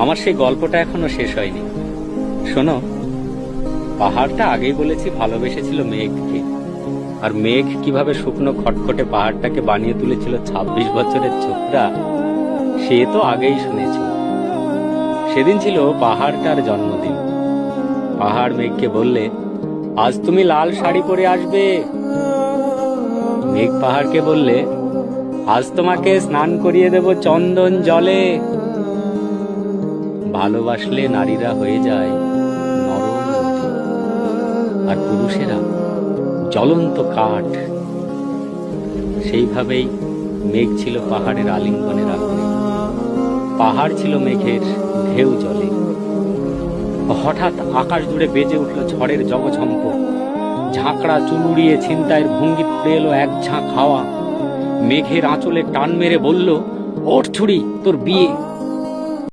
আমার সেই গল্পটা এখনো শেষ হয়নি। শোনো, পাহাড়টা আগেই বলেছি ভালোবেসেছিল মেঘকে, আর মেঘ কিভাবে শুকনো খটখটে পাহাড়টাকে বানিয়ে তুলেছিল ২৬ বছরের ছোকরা, সে তো আগেই শুনেছ। সেদিন ছিল পাহাড়টার জন্মদিন। পাহাড় মেঘকে বললে, আজ তুমি লাল শাড়ি পরে আসবে। মেঘ পাহাড়কে বললে, আজ তোমাকে স্নান করিয়ে দেব চন্দন জলে। ভালোবাসলে নারীরা হয়ে যায় নরম নদী, আর পুরুষেরা জ্বলন্ত কাঠ। সেইভাবেই মেঘ ছিল পাহাড়ের আলিঙ্গনের আগুনে, পাহাড় ছিল মেঘের ঢেউ জলে। হঠাৎ আকাশ জুড়ে বেজে উঠল ঝড়ের জগঝম্প। ঝাঁকড়া চুল উড়িয়ে ছিনতাইয়ের ভঙ্গি উড়ে এলো এক ঝাঁক হাওয়া। মেঘের আঁচলে টান মেরে বলল, ওঠ ছুরি, তোর বিয়ে।